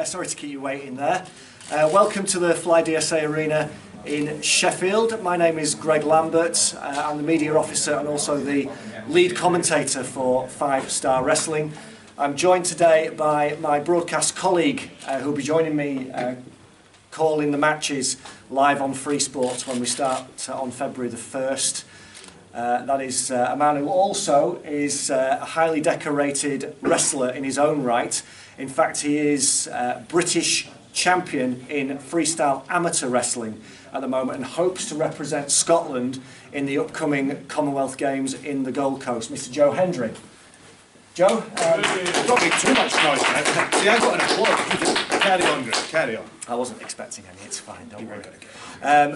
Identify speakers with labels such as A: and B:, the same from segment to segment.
A: Sorry to keep you waiting there. Welcome to the FlyDSA Arena in Sheffield. My name is Greg Lambert. I'm the media officer and also the lead commentator for 5 Star Wrestling. I'm joined today by my broadcast colleague who will be joining me calling the matches live on FreeSports when we start on February the 1st. That is a man who also is a highly decorated wrestler in his own right. In fact, he is British champion in freestyle amateur wrestling at the moment and hopes to represent Scotland in the upcoming Commonwealth Games in the Gold Coast. Mr. Joe Hendry. Joe?
B: Don't make too much noise, man. See, I got an applause. Carry on, Greg, carry on.
A: I wasn't expecting any, it's fine, don't worry.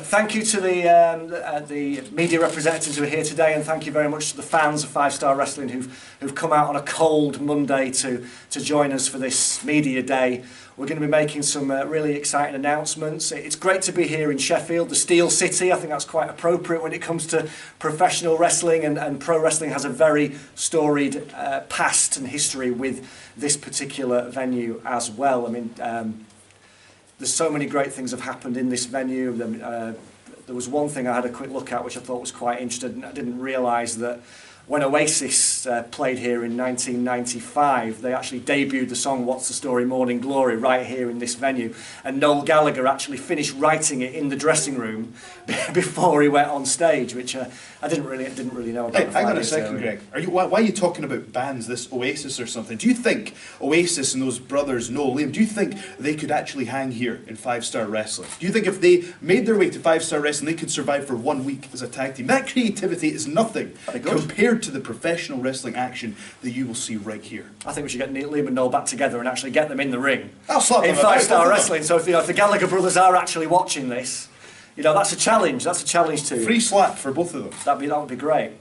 A: Thank you to the media representatives who are here today, and thank you very much to the fans of 5 Star Wrestling who've come out on a cold Monday to join us for this media day. We're going to be making some really exciting announcements. It's great to be here in Sheffield, the Steel City. I think that's quite appropriate when it comes to professional wrestling, and pro wrestling has a very storied past and history with this particular venue as well. I mean, there's so many great things have happened in this venue. There was one thing I had a quick look at which I thought was quite interesting. I didn't realise that when Oasis played here in 1995, they actually debuted the song What's the Story, Morning Glory right here in this venue. And Noel Gallagher actually finished writing it in the dressing room before he went on stage, which I didn't really know about.
B: Hey, hang on a second, Greg. Why are you talking about bands, this Oasis or something? Do you think Oasis and those brothers, Noel, Liam, do you think they could actually hang here in 5 Star Wrestling? Do you think if they made their way to 5 Star Wrestling, they could survive for 1 week as a tag team? That creativity is nothing compared to the professional wrestling action that you will see right here.
A: I think we should get Liam and Noel back together and actually get them in the ring
B: in
A: 5 Star Wrestling. So if the Gallagher brothers are actually watching this, that's a challenge. That's a challenge too.
B: Free slap for both of them.
A: That would be great.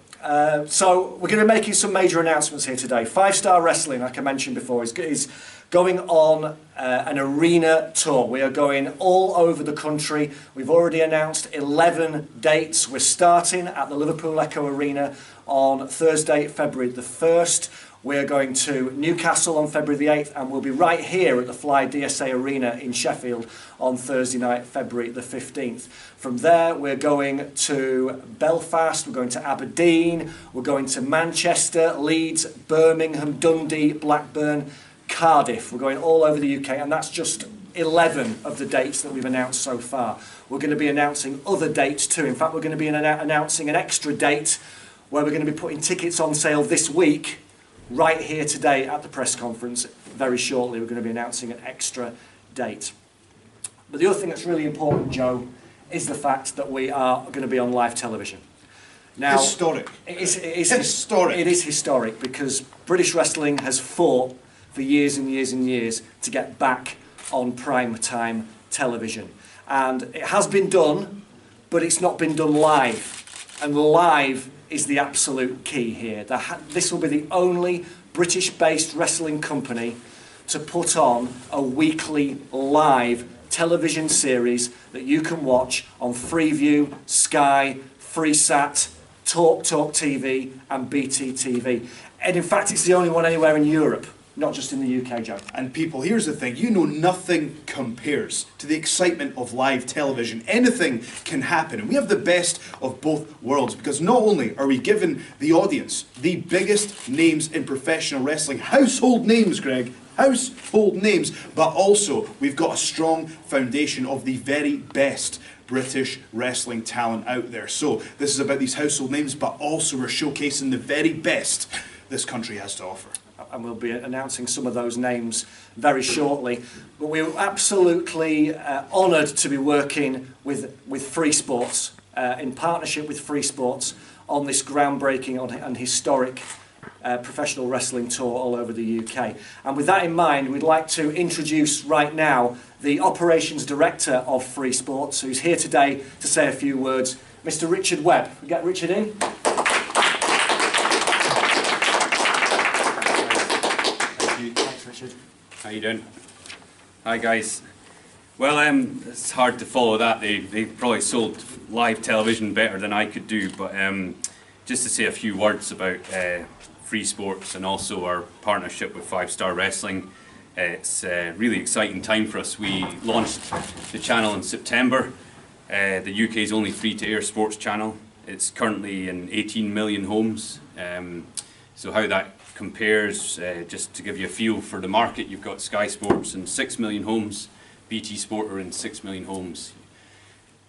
A: So we're going to be making some major announcements here today. 5 Star Wrestling, like I mentioned before, is going on an arena tour. We are going all over the country. We've already announced 11 dates. We're starting at the Liverpool Echo Arena on Thursday, February the 1st. We're going to Newcastle on February the 8th, and we'll be right here at the FlyDSA Arena in Sheffield on Thursday night, February the 15th. From there, we're going to Belfast, we're going to Aberdeen, we're going to Manchester, Leeds, Birmingham, Dundee, Blackburn, Cardiff. We're going all over the UK, and that's just 11 of the dates that we've announced so far. We're going to be announcing other dates too. In fact, we're going to be announcing an extra date where we're going to be putting tickets on sale this week, right here today at the press conference. Very shortly, we're going to be announcing an extra date. But the other thing that's really important, Joe, is the fact that we are going to be on live television. Now,
B: historic.
A: It is historic. It is historic because British wrestling has fought for years and years and years to get back on prime time television. And it has been done, but it's not been done live. And live is the absolute key here. This will be the only British-based wrestling company to put on a weekly live television series that you can watch on Freeview, Sky, FreeSat, Talk TV and BT TV. And in fact, it's the only one anywhere in Europe, not just in the UK, Joe.
B: And people, here's the thing, nothing compares to the excitement of live television. Anything can happen, and we have the best of both worlds, because not only are we giving the audience the biggest names in professional wrestling, household names, Greg, household names, but also we've got a strong foundation of the very best British wrestling talent out there. So this is about these household names, but also we're showcasing the very best this country has to offer.
A: And we'll be announcing some of those names very shortly. But we're absolutely honoured to be working with FreeSports, in partnership with FreeSports, on this groundbreaking and historic professional wrestling tour all over the UK. And with that in mind, we'd like to introduce right now the Operations Director of FreeSports, who's here today to say a few words, Mr. Richard Webb. We get Richard in.
C: How you doing? Hi guys. Well, it's hard to follow that. They probably sold live television better than I could do, but just to say a few words about FreeSports and also our partnership with 5 Star Wrestling. It's a really exciting time for us. We launched the channel in September, the UK's only free-to-air sports channel. It's currently in 18 million homes. So how that compares, just to give you a feel for the market, you've got Sky Sports in 6 million homes, BT Sport are in 6 million homes.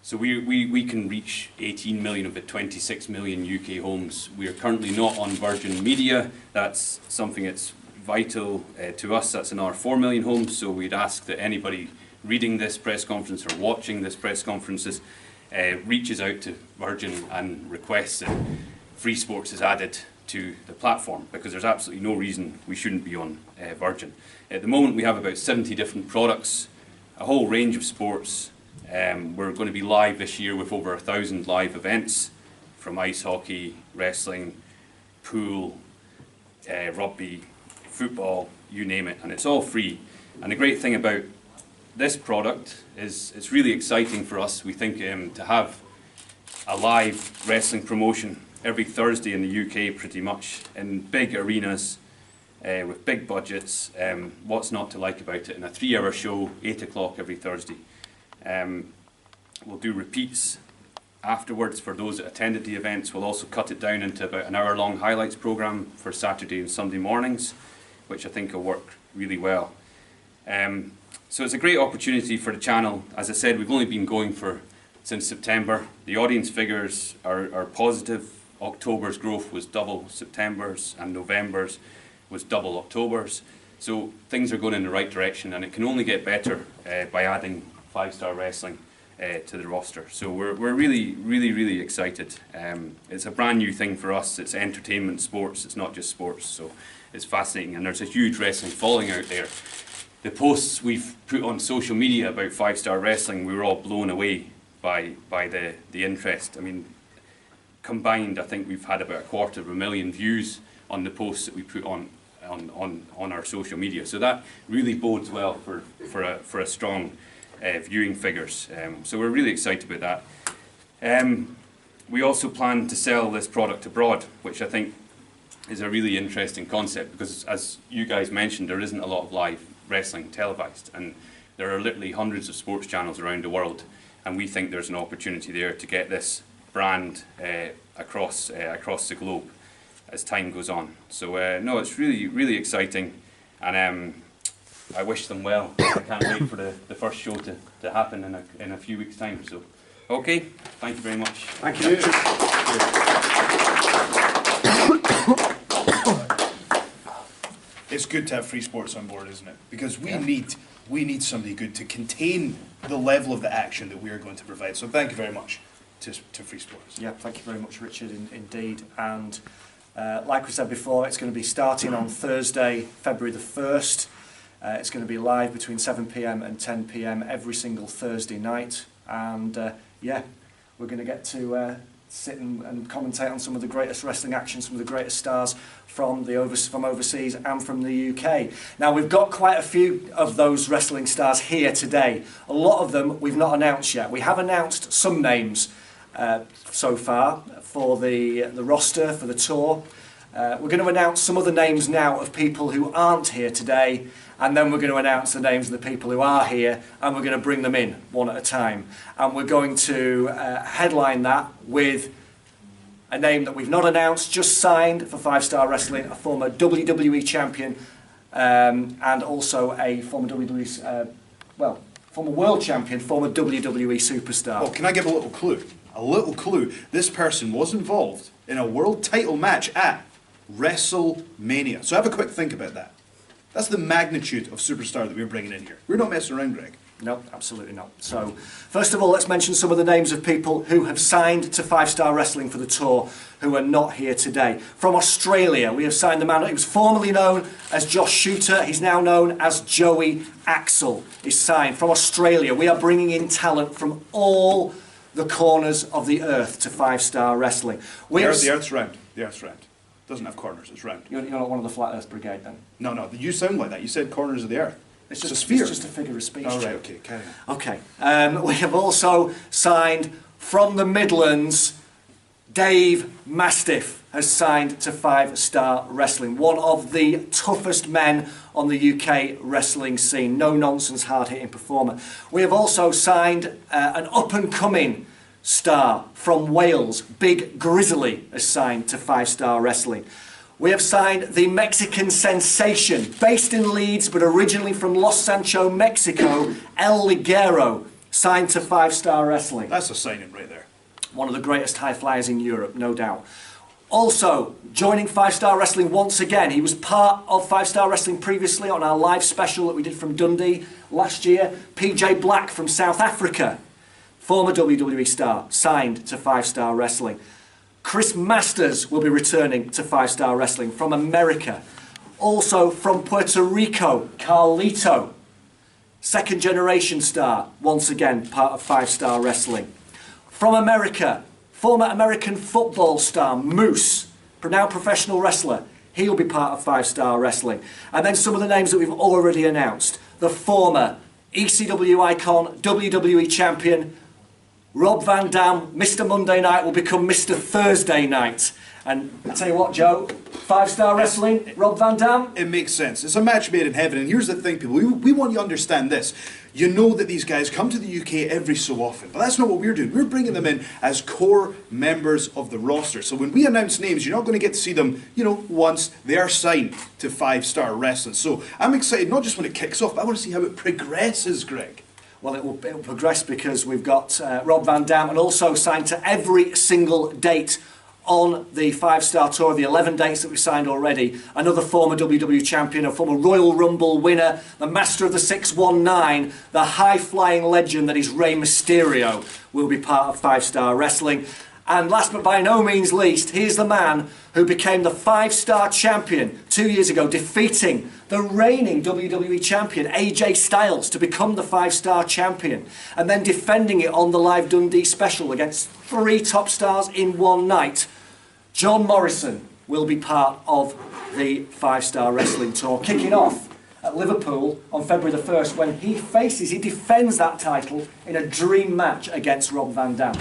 C: So we can reach 18 million of the 26 million UK homes. We are currently not on Virgin Media. That's something that's vital to us. That's in our 4 million homes. So we'd ask that anybody reading this press conference or watching this press conferences reaches out to Virgin and requests that FreeSports is added to the platform, because there's absolutely no reason we shouldn't be on Virgin. At the moment we have about 70 different products, a whole range of sports. We're going to be live this year with over 1,000 live events, from ice hockey, wrestling, pool, rugby, football, you name it, and it's all free. And the great thing about this product is it's really exciting for us, we think, to have a live wrestling promotion every Thursday in the UK, pretty much, in big arenas, with big budgets. What's not to like about it? In a 3-hour show, 8 o'clock every Thursday. We'll do repeats afterwards for those that attended the events. We'll also cut it down into about an hour-long highlights programme for Saturday and Sunday mornings, which I think will work really well. So it's a great opportunity for the channel. As I said, we've only been going since September. The audience figures are positive. October's growth was double September's, and November's was double October's. So things are going in the right direction, and it can only get better by adding 5-Star Wrestling to the roster. So we're really excited. It's a brand new thing for us. It's entertainment sports, it's not just sports, so it's fascinating, and there's a huge wrestling following out there. The posts we've put on social media about 5-Star Wrestling, we were all blown away by the interest. I mean, combined, I think we've had about 250,000 views on the posts that we put on our social media. So that really bodes well for a strong viewing figures. So we're really excited about that. We also plan to sell this product abroad, which I think is a really interesting concept, because as you guys mentioned, there isn't a lot of live wrestling televised, and there are literally hundreds of sports channels around the world, and we think there's an opportunity there to get this brand across the globe as time goes on. So no, it's really exciting, and I wish them well. I can't wait for the first show to happen in a few weeks' time. So okay, thank you very much.
A: Thank you.
B: It's good to have FreeSports on board, isn't it? Because we need somebody good to contain the level of the action that we are going to provide. So thank you very much to FreeSports.
A: Yeah, thank you very much, Richard, indeed. And like we said before, it's going to be starting on Thursday, February the 1st. It's going to be live between 7 PM and 10 PM every single Thursday night. And yeah, we're going to get to sit and commentate on some of the greatest wrestling action, some of the greatest stars from overseas and from the UK. Now, we've got quite a few of those wrestling stars here today. A lot of them we've not announced yet. We have announced some names so far for the roster, for the tour. We're going to announce some other names now of people who aren't here today, and then we're going to announce the names of the people who are here, and we're going to bring them in one at a time. And we're going to headline that with a name that we've not announced, just signed for 5-Star Wrestling, a former WWE champion, and also a former WWE, former world champion, former WWE superstar.
B: Oh, can I give a little clue? A little clue. This person was involved in a world title match at WrestleMania. So have a quick think about that. That's the magnitude of superstar that we're bringing in here. We're not messing around, Greg.
A: No, absolutely not. So, first of all, let's mention some of the names of people who have signed to 5-Star Wrestling for the tour who are not here today. From Australia, we have signed the man who was formerly known as Josh Shooter. He's now known as Joey Axel. He's signed. From Australia, we are bringing in talent from all the corners of the earth to 5-Star Wrestling.
B: The earth's round. The earth's round. Doesn't have corners, it's round.
A: You're not one of the Flat Earth Brigade then?
B: No, you sound like that. You said corners of the earth.
A: It's
B: a sphere.
A: It's just a figure of speech.
B: Oh, right, okay, carry on.
A: Okay. We have also signed from the Midlands, Dave Mastiff has signed to 5 Star Wrestling. One of the toughest men on the UK wrestling scene. No-nonsense, hard-hitting performer. We have also signed an up-and-coming star from Wales. Big Grizzly has signed to 5 Star Wrestling. We have signed the Mexican sensation, based in Leeds but originally from Los Sancho, Mexico, El Ligero, signed to 5 Star Wrestling.
B: That's a signing right there.
A: One of the greatest high flyers in Europe, no doubt. Also, joining 5 Star Wrestling once again. He was part of 5 Star Wrestling previously on our live special that we did from Dundee last year. PJ Black from South Africa, former WWE star, signed to 5 Star Wrestling. Chris Masters will be returning to 5 Star Wrestling from America. Also from Puerto Rico, Carlito, second generation star, once again part of 5 Star Wrestling. From America, former American football star Moose, now professional wrestler. He'll be part of 5 Star Wrestling. And then some of the names that we've already announced. The former ECW icon, WWE champion, Rob Van Dam, Mr. Monday Night, will become Mr. Thursday Night. And I tell you what, Joe, 5 Star Wrestling, Rob Van Dam.
B: It makes sense. It's a match made in heaven. And here's the thing, people. We want you to understand this. You know that these guys come to the UK every so often. But that's not what we're doing. We're bringing them in as core members of the roster. So when we announce names, you're not going to get to see them, once they are signed to 5 Star Wrestling. So I'm excited, not just when it kicks off, but I want to see how it progresses, Greg.
A: Well, it will progress because we've got Rob Van Dam, and also signed to every single date on the 5 Star Tour, the 11 dates that we've signed already. Another former WWE champion, a former Royal Rumble winner, the master of the 619, the high-flying legend that is Rey Mysterio, will be part of 5 Star Wrestling. And last but by no means least, here's the man who became the 5 Star champion 2 years ago, defeating the reigning WWE champion AJ Styles to become the 5 Star champion, and then defending it on the Live Dundee special against 3 top stars in one night. John Morrison will be part of the 5 Star Wrestling Tour, kicking off at Liverpool on February the 1st when he defends that title in a dream match against Rob Van Dam.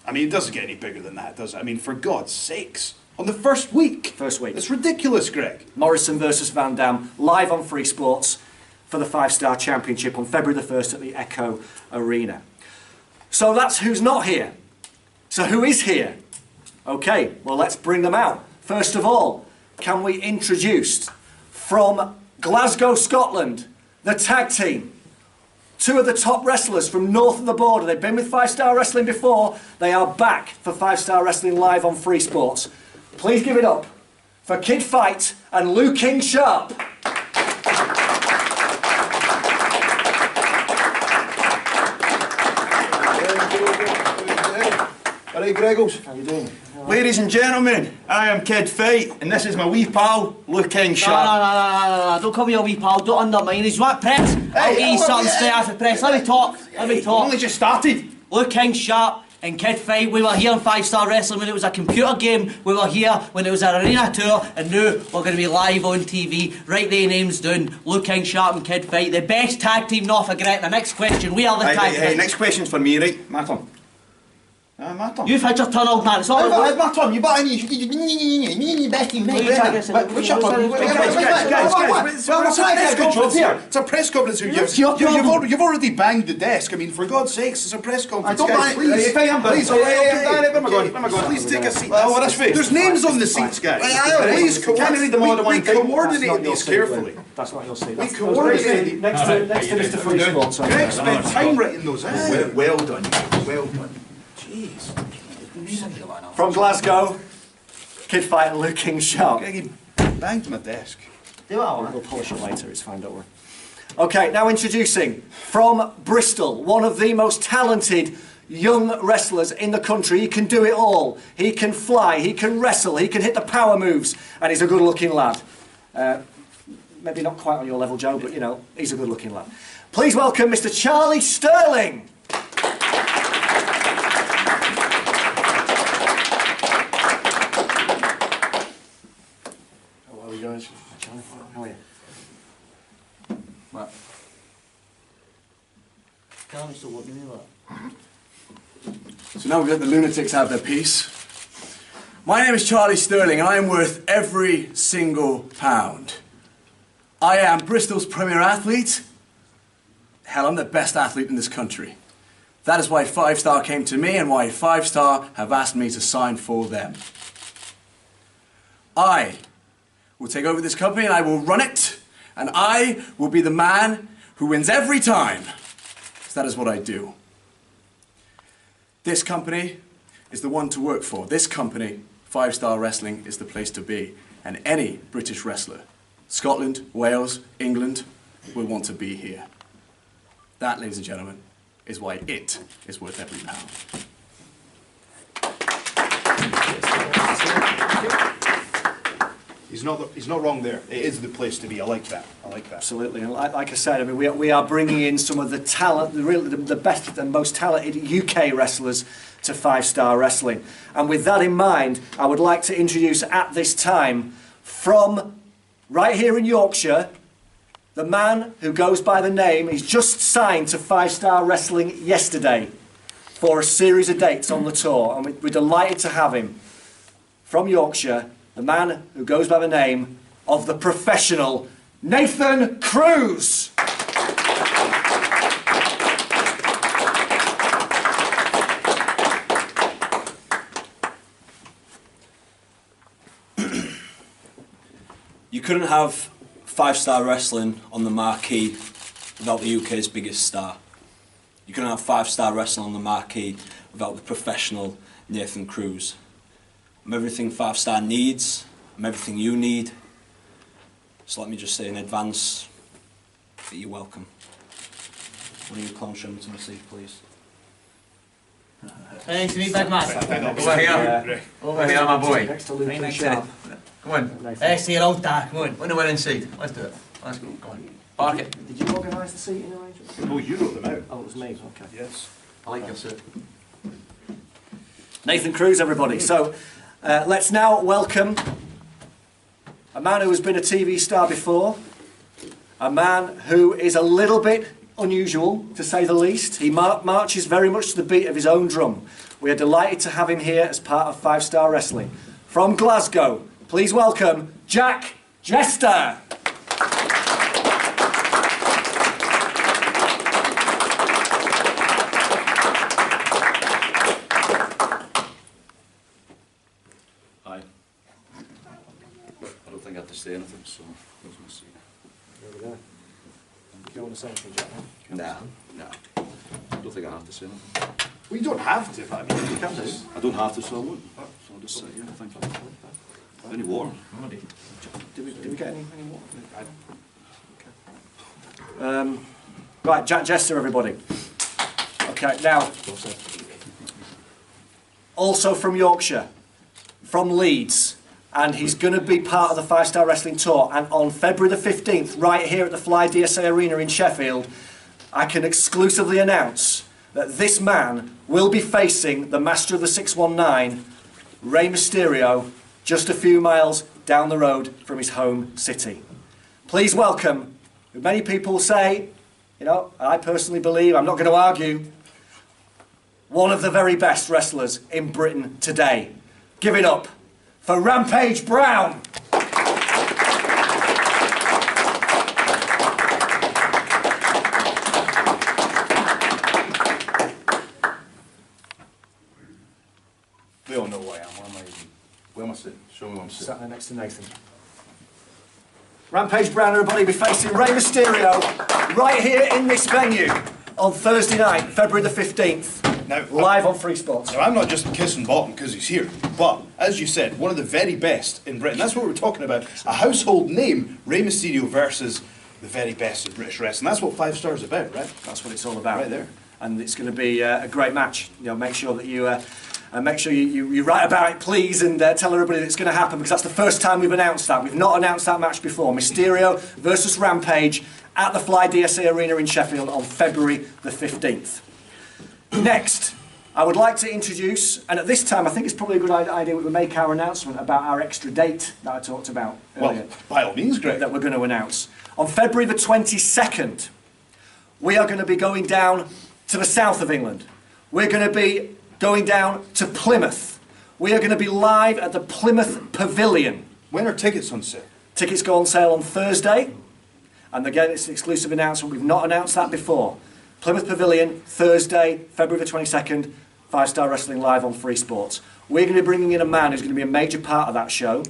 B: I mean, it doesn't get any bigger than that, does it? I mean, for God's sakes. On the first week.
A: First week.
B: It's ridiculous, Greg.
A: Morrison versus Van Dam, live on FreeSports for the 5 Star Championship on February the 1st at the Echo Arena. So that's who's not here. So who is here? Okay, well, let's bring them out. First of all, can we introduce from Glasgow, Scotland, the tag team? 2 of the top wrestlers from north of the border. They've been with 5 Star Wrestling before. They are back for 5 Star Wrestling live on FreeSports. Please give it up for Kid Fight and Lou King Sharp.
D: Alright, Greggles.
A: How you doing?
D: Ladies and gentlemen, I am Kid Fight, and this is my wee pal, Lou King Sharp.
E: No, don't call me a wee pal, don't undermine. He's what, press? I'll give you something straight after press. Let me talk.
D: Only just started.
E: Lou King Sharp and Kid Fight, we were here on 5 Star Wrestling when it was a computer game. We were here when it was an arena tour, and now we're going to be live on TV. Write their names down, Lou King Sharp and Kid Fight, the best tag team north of Gretna. Next question, we are the tag team.
D: Next question's for me, right? My turn. My turn.
E: You've had your turn, old man. It's all
D: I've my turn. You better you best team. What's your turn?
B: Guys, it's a press conference here. You've already banged the desk. I mean, for God's sakes, it's a press conference. Guys, please. Please take a seat. There's names on the seats, guys. Please, we coordinate these carefully.
A: That's not your seat.
B: We coordinate.
A: Next to Mr. FreeSports.
B: Greg spent time writing those out.
D: Well done. Well done.
A: From Glasgow, Kid Fight and Lou King Sharp.
B: Greg, he banged my desk.
A: We'll polish it later, it's fine, don't worry. Okay, now introducing from Bristol, one of the most talented young wrestlers in the country. He can do it all. He can fly, he can wrestle, he can hit the power moves, and he's a good looking lad. Maybe not quite on your level, Joe, but he's a good looking lad. Please welcome Mr. Charlie Sterling. How are you?
E: What? Tell me still looking at me like.
F: So now we've let the lunatics have their piece. My name is Charlie Sterling and I am worth every single pound. I am Bristol's premier athlete. Hell, I'm the best athlete in this country. That is why 5 Star came to me and why 5 Star have asked me to sign for them. I will take over this company and I will run it, and I will be the man who wins every time. So that is what I do. This company is the one to work for. This company, 5 Star Wrestling, is the place to be. And any British wrestler, Scotland, Wales, England, will want to be here. That, ladies and gentlemen, is why it is worth every pound.
B: He's not wrong there. It is the place to be. I like that.
A: Absolutely, and like I said, I mean, we are bringing in some of the talent, the best and most talented UK wrestlers to 5 Star Wrestling. And with that in mind, I would like to introduce at this time, from right here in Yorkshire, the man who goes by the name, he's just signed to 5 Star Wrestling yesterday for a series of dates on the tour, and we're delighted to have him. From Yorkshire, the man who goes by the name of the professional Nathan Cruz.
G: You couldn't have 5 Star Wrestling on the marquee without the UK's biggest star. You couldn't have 5 Star Wrestling on the marquee without the professional Nathan Cruz. I'm everything 5 Star needs, I'm everything you need. So let me just say in advance that you're welcome. One of you clowns show me to my seat, please.
E: Hey, to me, big man.
D: Over here. Over here, my boy.
A: Next to Luke Sharp.
D: Come on.
E: Hey, see you old dad, come on.
D: On the winning seat. Let's do it. Let's go. Come on. Park it.
A: Did you organise the seating arrangements?
B: No, you wrote them out.
A: Oh, it was me. Okay.
B: Yes.
D: I like your suit.
A: Nathan Cruz, everybody. So let's now welcome a man who has been a TV star before, a man who is a little bit unusual, to say the least. He marches very much to the beat of his own drum. We are delighted to have him here as part of 5 Star Wrestling. From Glasgow, please welcome Jack Jester.
H: Hi. I don't think I have to say anything, so I was going to see.
A: Over there. Do you want to say anything, Jack?
H: No. I don't think I have to say anything.
B: Well, you don't have to, but I mean, you can do.
H: I don't have to, so I won't. So I'll just say, yeah, thank you. Any water?
A: Did we get any water? Right, Jack Jester, everybody. Okay, now, also from Yorkshire, from Leeds, and he's going to be part of the 5 Star Wrestling Tour. And on February the 15th, right here at the FlyDSA Arena in Sheffield, I can exclusively announce that this man will be facing the Master of the 619, Rey Mysterio, just a few miles down the road from his home city. Please welcome, who many people say, you know, I personally believe, I'm not going to argue, one of the very best wrestlers in Britain today. Give it up for Rampage Brown.
B: They all know who I am. Where am I sitting? Show me where I'm sitting.
A: Sat there next to Nathan. Rampage Brown, everybody, be facing Rey Mysterio right here in this venue on Thursday night, February the 15th.
B: Now,
A: live on FreeSports.
B: Now, I'm not just kissing bottom because he's here, but as you said, one of the very best in Britain. That's what we're talking about. A household name, Rey Mysterio versus the very best in British wrestling. That's what 5 Star's about, right?
A: That's what it's all about.
B: Right there.
A: And it's going to be a great match. You know, make sure that you you write about it, please, and tell everybody that it's going to happen, because that's the first time we've announced that. We've not announced that match before. Mysterio versus Rampage at the FlyDSA Arena in Sheffield on February the 15th. Next, I would like to introduce, and at this time I think it's probably a good idea we make our announcement about our extra date that I talked about earlier.
B: Well, by all means, Greg.
A: That we're going to announce. On February the 22nd, we are going to be going down to the south of England. We're going to be going down to Plymouth, We are going to be live at the Plymouth Pavilion.
B: When are tickets on sale?
A: Tickets go on sale on Thursday. And again, it's an exclusive announcement. We've not announced that before. Plymouth Pavilion, Thursday, February the 22nd, 5-Star Wrestling live on FreeSports. We're going to be bringing in a man who's going to be a major part of that show.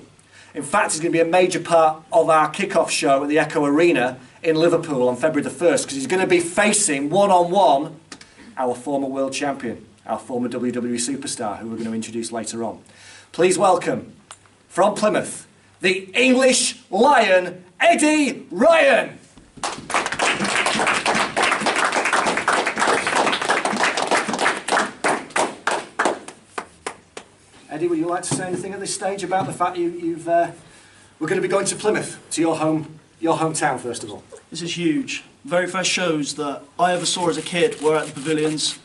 A: In fact, he's going to be a major part of our kick-off show at the Echo Arena in Liverpool on February the 1st, because he's going to be facing one-on-one our former world champion, our former WWE superstar, who we're going to introduce later on. Please welcome, from Plymouth, the English Lion, Eddie Ryan. Eddie, would you like to say anything at this stage about the fact we're going to be going to Plymouth, to your hometown, first of all?
I: This is huge. Very first shows that I ever saw as a kid were at the pavilions,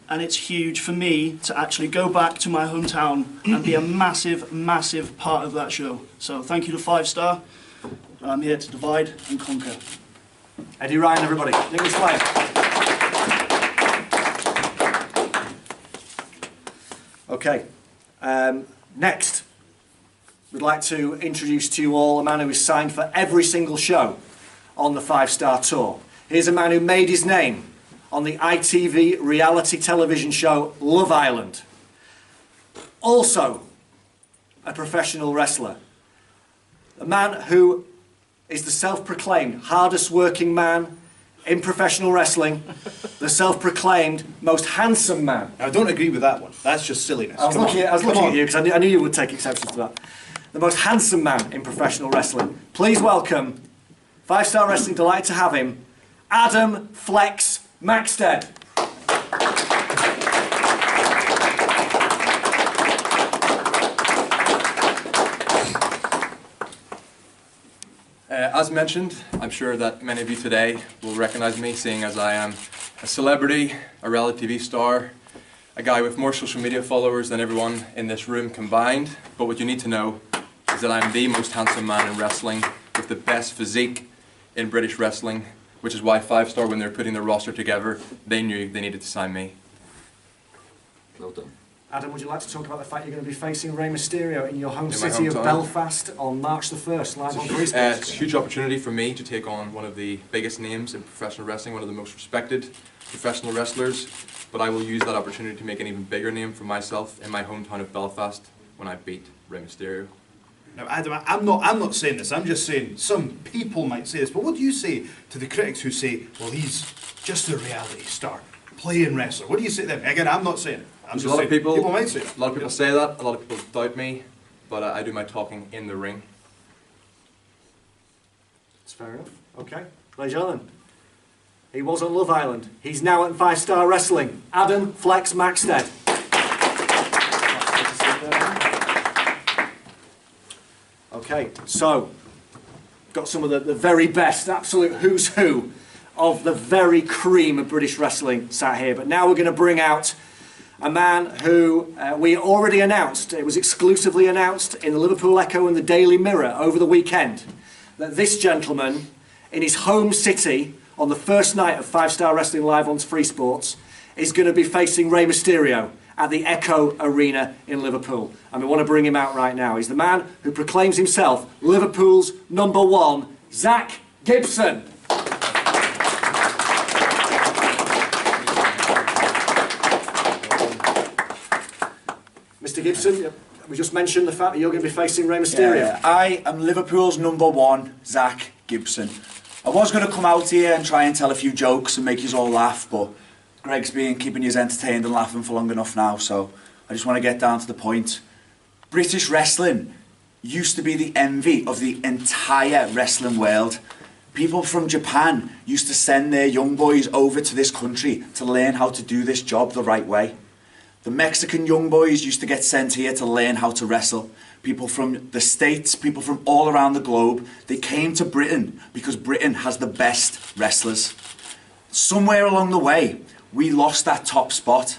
I: and it's huge for me to actually go back to my hometown and be a massive, massive part of that show. So thank you to 5-Star. I'm here to divide and conquer.
A: Eddie Ryan, everybody. English Lion. Okay. Next, we'd like to introduce to you all a man who is signed for every single show on the 5-Star Tour. Here's a man who made his name on the ITV reality television show Love Island. Also, a professional wrestler. A man who is the self-proclaimed hardest working man in professional wrestling, the self-proclaimed most handsome man.
B: I don't agree with that one. That's just silliness.
A: I was looking at you because I knew you would take exception to that. The most handsome man in professional wrestling. Please welcome, 5-Star Wrestling, delighted to have him, Adam Flex Maxted.
J: As mentioned, I'm sure that many of you today will recognize me, seeing as I am a celebrity, a reality TV star, a guy with more social media followers than everyone in this room combined. But what you need to know is that I'm the most handsome man in wrestling, with the best physique in British wrestling, which is why 5-Star, when they were putting their roster together, they knew they needed to sign me.
H: Well done.
A: Adam, would you like to talk about the fact you're going to be facing Rey Mysterio in your home city of Belfast on March the 1st, live on FreeSports?
J: It's a huge opportunity for me to take on one of the biggest names in professional wrestling, one of the most respected professional wrestlers, but I will use that opportunity to make an even bigger name for myself in my hometown of Belfast when I beat Rey Mysterio.
B: Now, Adam, I'm not saying this. I'm just saying some people might say this. But what do you say to the critics who say, "Well, he's just a reality star, playing wrestler"? What do you say to them? Again, I'm not saying it. I'm just saying people might say it.
J: A lot of people say that. A lot of people doubt me, but I do my talking in the ring.
A: That's fair enough. Okay, ladies and gentlemen, he was on Love Island. He's now at 5-Star Wrestling. Adam Flex Maxted. Okay, so, got some of the very best, absolute who's who of the very cream of British wrestling sat here. But now we're going to bring out a man who we already announced. It was exclusively announced in the Liverpool Echo and the Daily Mirror over the weekend that this gentleman, in his home city, on the first night of 5-Star Wrestling live on FreeSports, is going to be facing Rey Mysterio at the Echo Arena in Liverpool. And we want to bring him out right now. He's the man who proclaims himself Liverpool's #1, Zach Gibson. Mr. Gibson, we just mentioned the fact that you're going to be facing Rey Mysterio.
K: Yeah, I am Liverpool's #1, Zach Gibson. I was going to come out here and try and tell a few jokes and make you all laugh, but Greg's been keeping you entertained and laughing for long enough now, so I just want to get down to the point. British wrestling used to be the envy of the entire wrestling world. People from Japan used to send their young boys over to this country to learn how to do this job the right way. The Mexican young boys used to get sent here to learn how to wrestle. People from the States, people from all around the globe, they came to Britain because Britain has the best wrestlers. Somewhere along the way, we lost that top spot.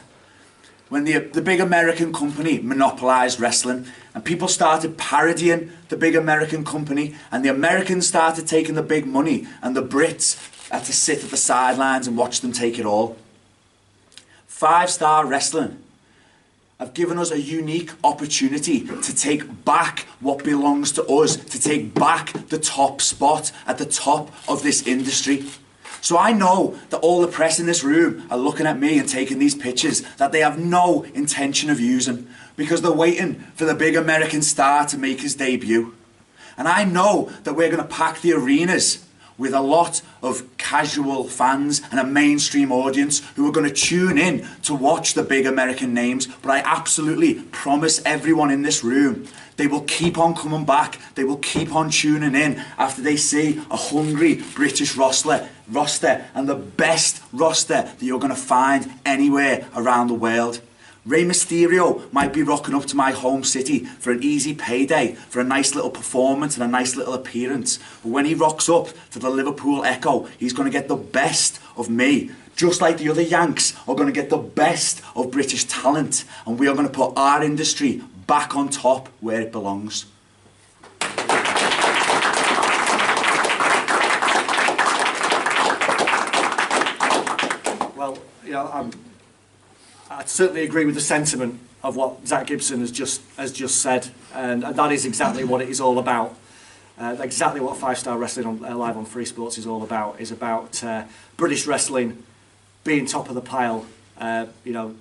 K: When the big American company monopolised wrestling and people started parodying the big American company and the Americans started taking the big money and the Brits had to sit at the sidelines and watch them take it all. 5-Star Wrestling have given us a unique opportunity to take back what belongs to us, to take back the top spot at the top of this industry. So I know that all the press in this room are looking at me and taking these pictures that they have no intention of using, because they're waiting for the big American star to make his debut. And I know that we're going to pack the arenas with a lot of casual fans and a mainstream audience who are going to tune in to watch the big American names. But I absolutely promise everyone in this room, they will keep on coming back, they will keep on tuning in after they see a hungry British roster and the best roster that you're going to find anywhere around the world. Rey Mysterio might be rocking up to my home city for an easy payday, for a nice little performance and a nice little appearance. But when he rocks up to the Liverpool Echo, he's going to get the best of me. Just like the other Yanks are going to get the best of British talent. And we are going to put our industry back on top where it belongs.
A: Well, you know, I'd certainly agree with the sentiment of what Zach Gibson has just said, and that is exactly what it is all about. Exactly what 5-Star Wrestling live on FreeSports is all about. Is about British wrestling being top of the pile. You know,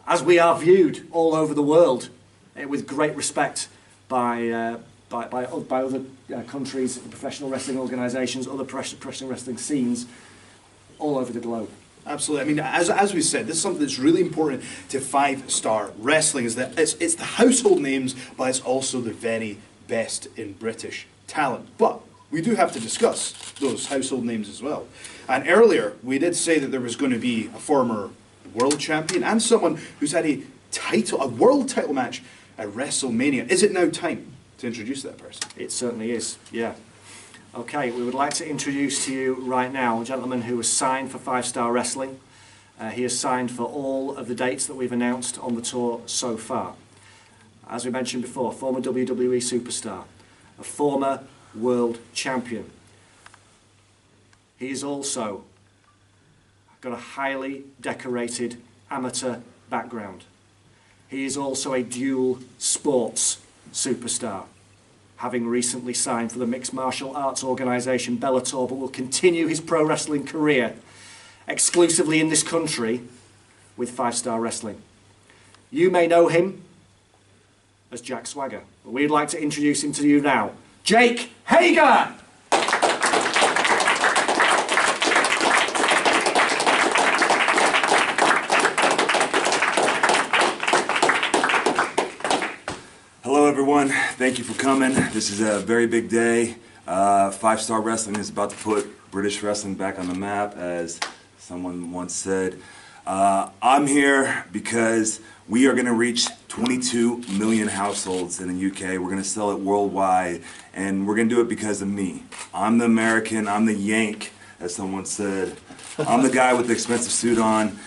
A: as we are viewed all over the world with great respect by other countries, professional wrestling organisations, other professional wrestling scenes all over the globe.
B: Absolutely. I mean, as we said, this is something that's really important to 5-Star Wrestling, is that it's the household names, but it's also the very best in British talent. But we do have to discuss those household names as well. And earlier, we did say that there was going to be a former world champion and someone who's had a world title match at WrestleMania. Is it now time to introduce that person?
A: It certainly is, yeah. Okay, we would like to introduce to you right now a gentleman who has signed for 5-Star Wrestling. He has signed for all of the dates that we've announced on the tour so far. As we mentioned before, former WWE superstar, a former world champion. He is also got a highly decorated amateur background. He is also a dual sports superstar, having recently signed for the mixed martial arts organisation Bellator, but will continue his pro wrestling career exclusively in this country with 5-Star Wrestling. You may know him as Jack Swagger, but we'd like to introduce him to you now. Jake Hager!
L: Hello everyone, thank you for coming. This is a very big day. 5-Star Wrestling is about to put British wrestling back on the map, as someone once said. I'm here because we are going to reach 22 million households in the UK. We're going to sell it worldwide, and we're going to do it because of me. I'm the American, I'm the Yank, as someone said. I'm the guy with the expensive suit on.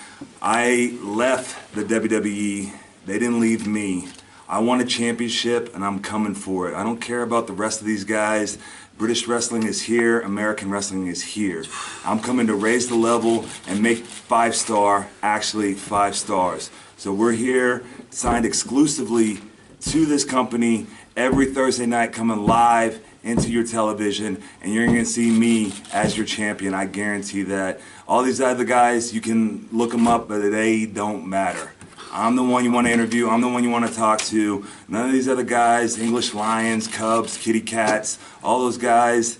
L: I left the WWE. They didn't leave me. I want a championship, and I'm coming for it. I don't care about the rest of these guys. British wrestling is here. American wrestling is here. I'm coming to raise the level and make 5-Star actually 5 stars. So we're here, signed exclusively to this company every Thursday night, coming live into your television, and you're going to see me as your champion. I guarantee that. All these other guys, you can look them up, but they don't matter. I'm the one you want to interview. I'm the one you want to talk to. None of these other guys, English Lions, Cubs, Kitty Cats, all those guys,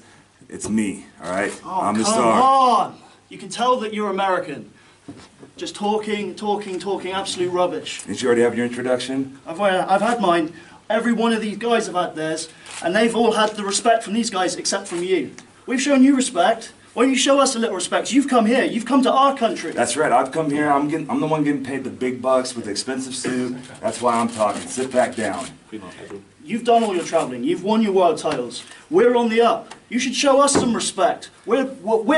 L: it's me, all right?
I: Oh,
L: I'm the
I: come
L: star.
I: on! You can tell that you're American. Just talking, absolute rubbish.
L: Did you already have your introduction?
I: I've had mine. Every one of these guys have had theirs, and they've all had the respect from these guys except from you. We've shown you respect. Why don't you show us a little respect? You've come here. You've come to our country.
L: That's right. I've come here. I'm the one getting paid the big bucks with the expensive suit. That's why I'm talking. Sit back down.
I: You've done all your travelling. You've won your world titles. We're on the up. You should show us some respect. We're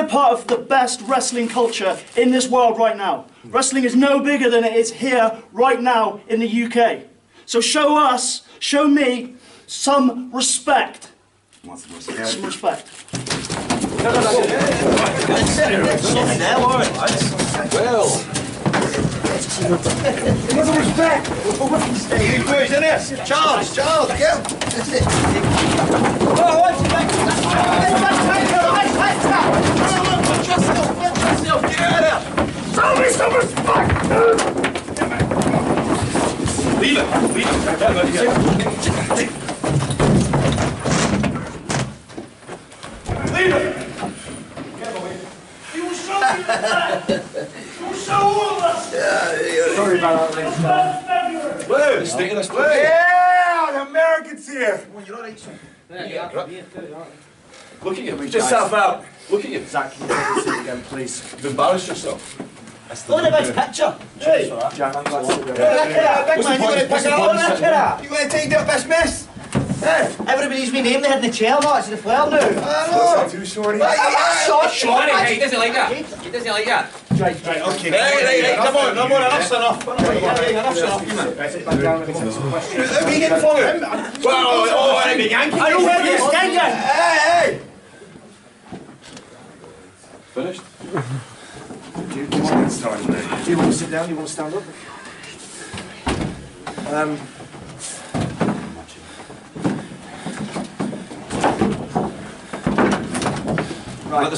I: part of the best wrestling culture in this world right now. Wrestling is no bigger than it is here right now in the UK. So show me some respect.
L: Want some respect?
I: Some respect.
H: Well,
D: respect! You boys in here! Charles, get him! Oh, what's your name? Watch yourself, get out of there! Show me some respect! Leave it! Leave it! You will show me respect! You will show all of us!
A: Sorry about that, ladies and gentlemen.
D: Lou!
L: Yeah, the Americans here.
H: Look at you.
F: Put yourself out.
H: Look at you.
A: Zach, can you take the seat again, please?
H: You've embarrassed yourself.
I: Look at this picture. Hey!
A: Jack, I'm glad to see you.
I: Big man, you want to pick it up? You want to take the best miss? Hey, everybody's been named, they had the chair, not it's the flare now.
L: Not too shorty.
I: Shorty,
C: Hey, he doesn't like that. He doesn't like that.
A: Right,
B: Okay.
D: Hey, come on, enough's enough. Enough's enough, you man.
A: sit back down and answer some questions.
D: Who are you getting for him? Well, I'm a Yankee.
I: I know where you're standing.
D: Hey!
H: Finished?
A: Do you want to sit down? Do you want to stand up? Right,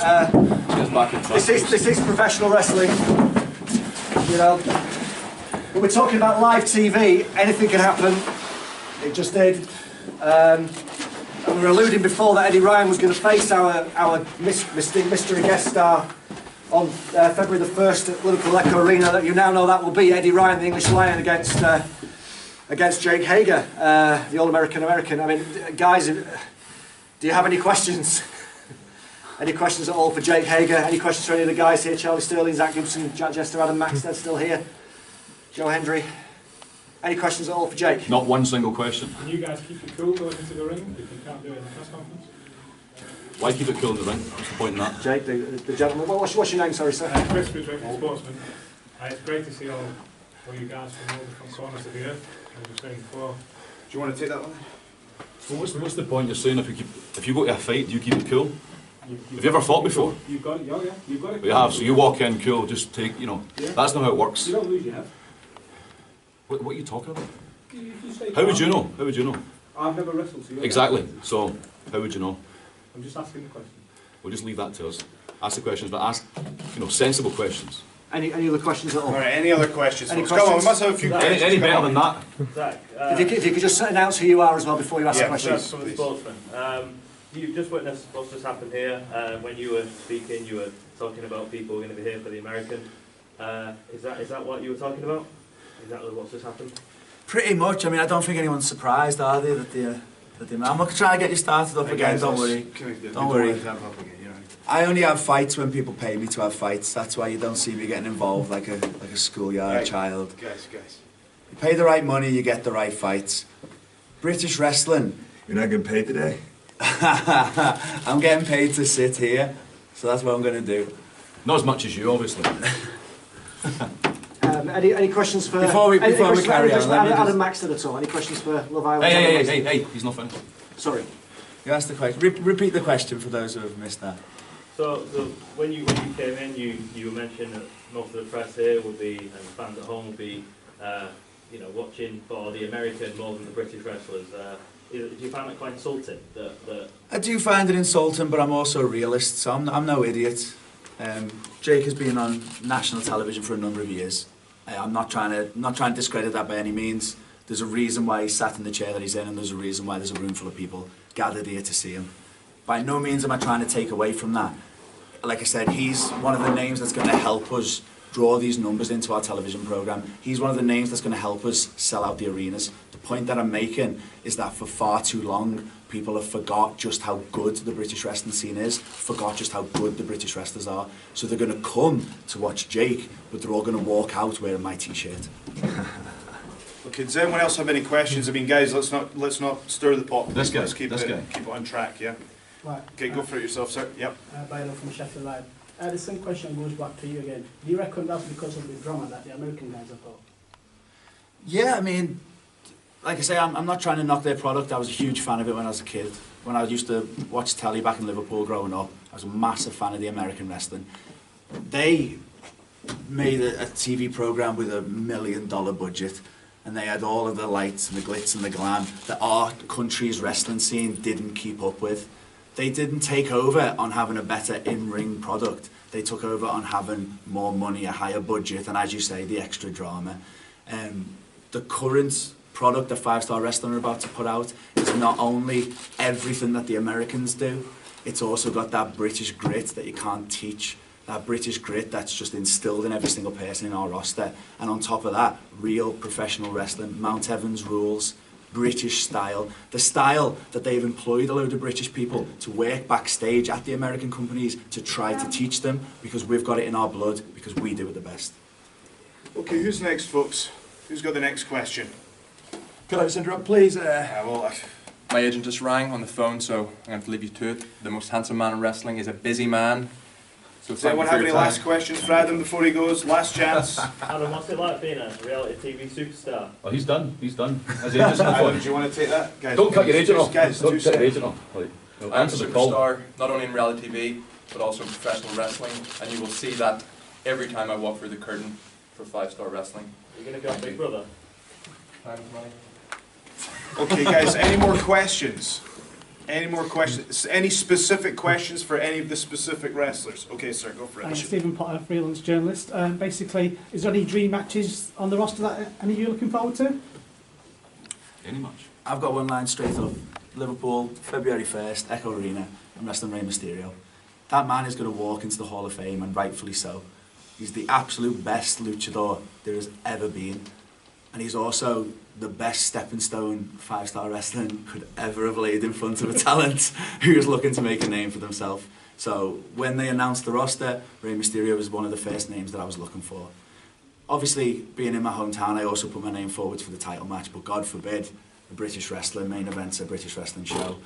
A: this is professional wrestling. You know, when we're talking about live TV, anything can happen. It just did. And we were alluding before that Eddie Ryan was going to face our mystery guest star on February the 1st at Liverpool Echo Arena. That you now know that will be Eddie Ryan, the English Lion, against Jake Hager, the All-American American. I mean, guys, do you have any questions? Any questions at all for Jake Hager? Any questions for any of the guys here? Charlie Sterling, Zach Gibson, Jack Jester, Adam Maxted still here. Joe Hendry. Any questions at all for Jake?
H: Not one single question.
M: Can you guys keep it cool going into the ring if you can't do it in the press conference?
H: Why keep it cool in the ring? What's the point in that?
A: Jake, the gentleman. What's your name, sorry, sir?
M: Chris, Sportsman. It's great to see all you guys from all different corners of the earth. As I was saying before.
B: Do you want to take that one?
H: Well, what's the point you're saying if you go to a fight, do you keep it cool? Have you ever fought before?
M: You've got it, yeah, you've got it.
H: You have, so you walk in cool, just take, that's not how it works.
M: You don't lose your head.
H: What are you talking about?
M: You stay
H: How would
M: calm.
H: you know? How would you know?
M: I've never wrestled, so you're
H: Exactly, so how would you know?
M: I'm just asking the question.
H: We'll just leave that to us. Ask the questions, but ask, sensible questions.
A: Any other questions at all?
B: All right, any other questions?
A: Any
B: Come on, we
A: questions?
B: must have a few questions.
H: Any better than that?
M: Zach,
A: If you could just announce who you are as well before you ask the questions.
M: from the Sportsman. You've just witnessed what's just happened here. When you were speaking, you were talking about people who are going to be here for the American. Is that what you were talking about? Is that what's just happened?
K: Pretty much. I mean, I don't think anyone's surprised, are they, that they're I'm not trying to get you started up again, don't worry. Don't worry. I only have fights when people pay me to have fights. That's why you don't see me getting involved like a schoolyard child.
B: Guys.
K: You pay the right money, you get the right fights. British wrestling.
L: You're not getting paid today?
K: I'm getting paid to sit here, so that's what I'm going to do.
H: Not as much as you, obviously.
A: Any questions for...
K: Before we carry on, let me
A: Adam Maxted at all? Any questions for Love Island?
H: Hey, he's not finished.
A: Sorry.
K: You asked the question. Repeat the question for those who have missed that.
M: So when you came in, you mentioned that most of the press here would be, and fans at home would be, watching for the American more than the British wrestlers. Do you find that quite insulting?
K: I do find it insulting, but I'm also a realist, so I'm no idiot. Jake has been on national television for a number of years. I'm not trying to discredit that by any means. There's a reason why he's sat in the chair that he's in, and there's a reason why there's a room full of people gathered here to see him. By no means am I trying to take away from that. Like I said, he's one of the names that's going to help us draw these numbers into our television programme. He's one of the names that's going to help us sell out the arenas. The point that I'm making is that for far too long, people have forgot just how good the British wrestling scene is, forgot just how good the British wrestlers are. So they're going to come to watch Jake, but they're all going to walk out wearing my t-shirt.
B: Okay, does anyone else have any questions? I mean, guys, let's not stir the pot.
H: Let's
B: keep it on track, yeah?
N: Right.
B: Okay, go for it yourself, sir. Yep.
N: Byron from Sheffield Live. The same question goes back to you again. Do you reckon that's because of the drama that the American guys have got?
K: Yeah, I mean, like I say, I'm not trying to knock their product. I was a huge fan of it when I was a kid. When I used to watch telly back in Liverpool growing up, I was a massive fan of the American wrestling. They made a TV program with $1 million budget, and they had all of the lights and the glitz and the glam that our country's wrestling scene didn't keep up with. They didn't take over on having a better in-ring product. They took over on having more money, a higher budget, and as you say, the extra drama. The current product that 5 Star Wrestling are about to put out is not only everything that the Americans do, it's also got that British grit that you can't teach, that British grit that's just instilled in every single person in our roster. And on top of that, real professional wrestling, Mount Evans rules, British style, the style that they've employed a load of British people to work backstage at the American companies to try to teach them, because we've got it in our blood, because we do it the best.
B: Okay, who's next, folks? Who's got the next question?
J: Could I just interrupt, please? My agent just rang on the phone, so I'm going to leave you to it. The most handsome man in wrestling is a busy man. So
B: does anyone have any last questions for Adam before he goes? Last chance.
M: Adam, what's it like being a reality TV superstar?
H: Oh, he's done. He's done.
B: Adam, do you want to take that? Guys,
H: don't cut your agent off.
B: Guys,
H: don't cut your agent off.
J: I'm a superstar, not only in reality TV, but also in professional wrestling. And you will see that every time I walk through the curtain for 5 Star Wrestling.
M: You're going to be on Big Brother?
J: Time, money.
B: Okay, guys, any more questions? Any more questions? Any specific questions for any of the specific wrestlers? Okay, sir, go for it.
N: Stephen Potter, freelance journalist. Basically, is there any dream matches on the roster that any of you are looking forward to?
H: Any match?
K: I've got one line straight up. Liverpool, February 1st, Echo Arena. I'm wrestling Rey Mysterio. That man is going to walk into the Hall of Fame, and rightfully so. He's the absolute best luchador there has ever been. And he's also the best stepping stone 5 Star Wrestling could ever have laid in front of a talent who is looking to make a name for themselves. So when they announced the roster, Rey Mysterio was one of the first names that I was looking for. Obviously, being in my hometown, I also put my name forward for the title match, but God forbid, a British wrestling main event's a British wrestling show.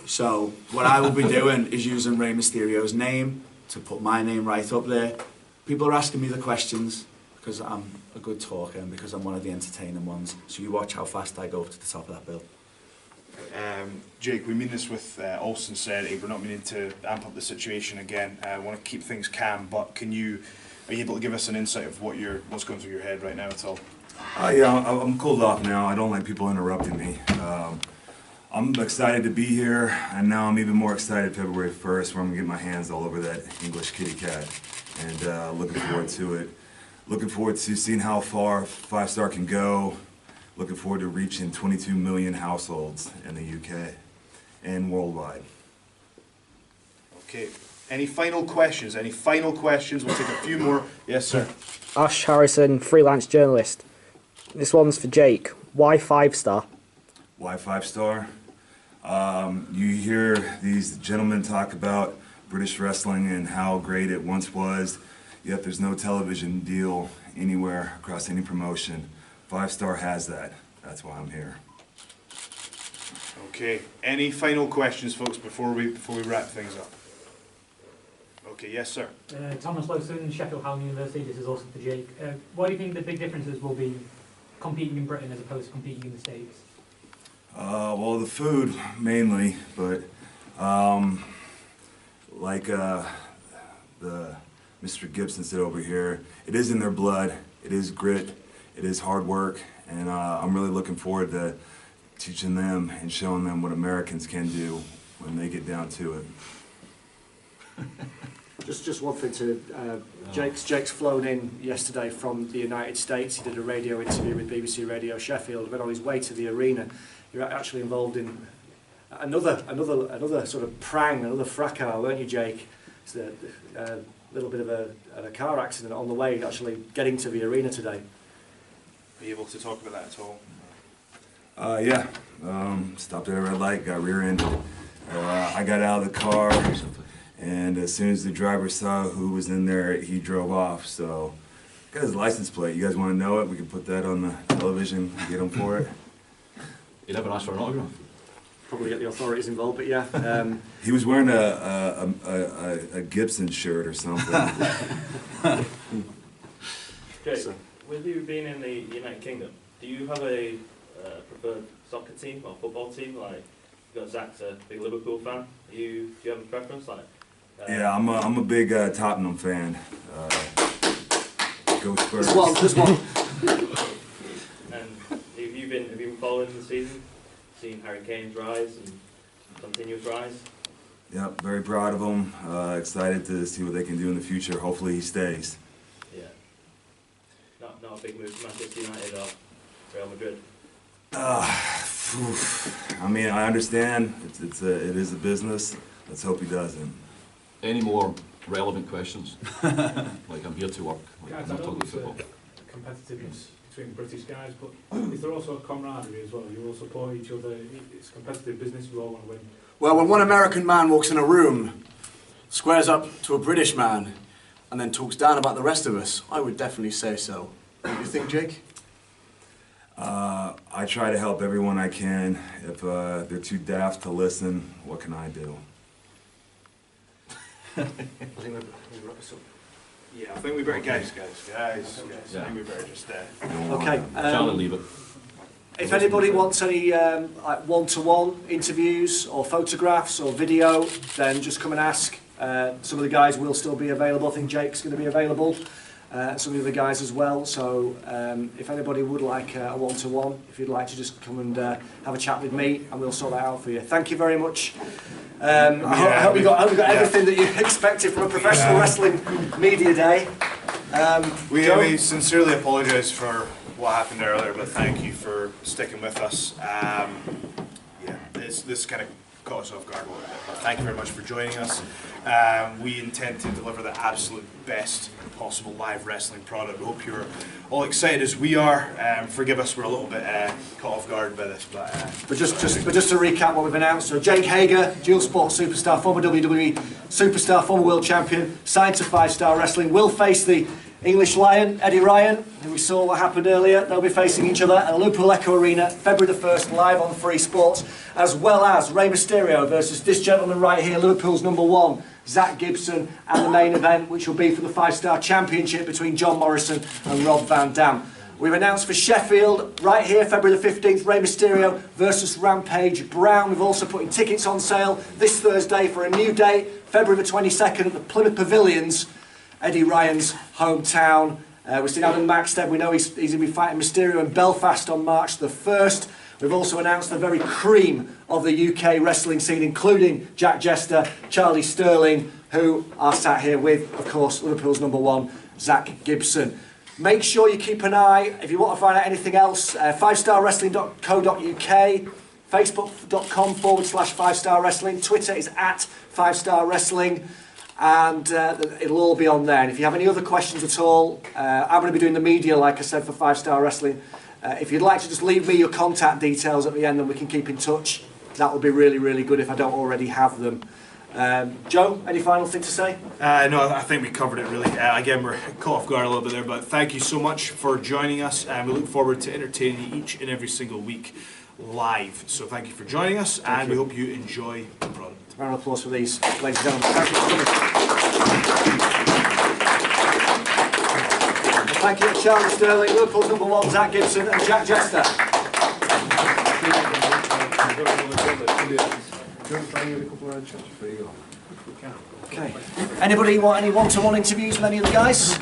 K: So what I will be doing is using Rey Mysterio's name to put my name right up there. People are asking me the questions because I'm a good talker and because I'm one of the entertaining ones. So you watch how fast I go up to the top of that bill.
B: Jake, we mean this with all sincerity. We're not meaning to amp up the situation again. I want to keep things calm, but are you able to give us an insight of what's going through your head right now at all?
L: Yeah, I'm cooled off now. I don't like people interrupting me. I'm excited to be here, and now I'm even more excited February 1st, where I'm going to get my hands all over that English kitty cat. And looking forward to it. Looking forward to seeing how far 5 Star can go. Looking forward to reaching 22 million households in the UK and worldwide.
B: Okay. Any final questions? Any final questions? We'll take a few more. Yes, sir.
O: Ash Harrison, freelance journalist. This one's for Jake. Why 5 Star?
L: Why 5 Star? You hear these gentlemen talk about British wrestling and how great it once was, yet there's no television deal anywhere across any promotion. 5 Star has that. That's why I'm here.
B: Okay. Any final questions, folks, before we wrap things up? Okay. Yes, sir.
P: Thomas Lowson, Sheffield University. This is also for Jake. What do you think the big differences will be competing in Britain as opposed to competing in the States?
L: Well, the food mainly, but like the Mr. Gibson said over here, it is in their blood. It is grit. It is hard work, and I'm really looking forward to teaching them and showing them what Americans can do when they get down to it.
A: Just one thing to Jake's flown in yesterday from the United States. He did a radio interview with BBC Radio Sheffield. But on his way to the arena, you're actually involved in another sort of prang, another fracas, weren't you, Jake? It's a little bit of a car accident on the way, actually getting to the arena today.
B: Are you able to talk about that at all?
L: Yeah. Stopped at a red light, got rear-ended. I got out of the car, and as soon as the driver saw who was in there, he drove off. So, got his license plate. You guys want to know it? We can put that on the television and get him for it.
H: You never asked for an autograph?
A: Probably get the authorities involved, but yeah.
L: He was wearing a Gibson shirt or something.
M: Okay, with you being in the United Kingdom, do you have a preferred soccer team or football team? Like, you got Zach's a big Liverpool fan. Do you have a preference? Like,
L: Yeah, I'm a big Tottenham fan. Go Spurs.
A: There's one.
M: And have you been following the season, seeing Harry Kane's rise and continuous rise?
L: Yep, very proud of him. Excited to see what they can do in the future. Hopefully he stays.
M: Yeah. Not a big move to Manchester United or Real Madrid.
L: I mean, I understand. It is a business. Let's hope he doesn't.
H: Any more relevant questions? Like, I'm here to work. Like,
N: Guys,
H: I'm
N: I
H: not
N: know
H: talking
N: there's
H: football.
N: competitiveness between British guys, but is there also a camaraderie as well? You all support each other. It's competitive business. We all want to win.
F: Well, when one American man walks in a room, squares up to a British man, and then talks down about the rest of us, I would definitely say so. Don't you think, Jake?
L: I try to help everyone I can. If they're too daft to listen, what can I do?
B: Yeah, I think we better, guys. I think we better just.
A: Okay.
H: Shall I leave it?
A: If anybody wants any like one-to-one interviews or photographs or video, then just come and ask. Some of the guys will still be available. I think Jake's going to be available. Some of the other guys as well. So if anybody would like a one-to-one, if you'd like to just come and have a chat with me, and we'll sort that out for you. Thank you very much. I hope we got everything that you expected from a professional wrestling media day.
B: We sincerely apologise for what happened earlier, but thank you for sticking with us. This kind of caught us off guard a little bit, but thank you very much for joining us. We intend to deliver the absolute best possible live wrestling product. We hope you're all excited as we are. Forgive us, we're a little bit caught off guard by this,
A: But just to recap what we've announced, so Jake Hager, dual sport superstar, former WWE superstar, former world champion, signed to 5 Star Wrestling, will face the English Lion, Eddie Ryan, who we saw what happened earlier. They'll be facing each other at Liverpool Echo Arena, February the 1st, live on FreeSports, as well as Rey Mysterio versus this gentleman right here, Liverpool's #1, Zach Gibson, and the main event, which will be for the 5 Star Championship between John Morrison and Rob Van Dam. We've announced for Sheffield, right here, February the 15th, Rey Mysterio versus Rampage Brown. We've also put in tickets on sale this Thursday for a new date, February the 22nd at the Plymouth Pavilions, Eddie Ryan's hometown. We've seen Adam Maxted. We know he's going to be fighting Mysterio in Belfast on March the 1st. We've also announced the very cream of the UK wrestling scene, including Jack Jester, Charlie Sterling, who are sat here with, of course, Liverpool's #1, Zach Gibson. Make sure you keep an eye, if you want to find out anything else, 5starwrestling.co.uk, facebook.com/5starwrestling, Twitter is @5starwrestling. And it'll all be on there. And if you have any other questions at all, I'm going to be doing the media, like I said, for 5 Star Wrestling. If you'd like to just leave me your contact details at the end and we can keep in touch, that would be really, really good if I don't already have them. Joe, any final thing to say?
B: No, I think we covered it really. Again, we're caught off guard a little bit there, but thank you so much for joining us, and we look forward to entertaining you each and every single week live. So thank you for joining us, and we hope you enjoy the product.
A: A round of applause for these, ladies and gentlemen. Thank you for coming. Thank you to Charlie Sterling, Liverpool's #1, Zach Gibson, and Jack Jester. Okay. Anybody want any one-to-one interviews with any of the guys?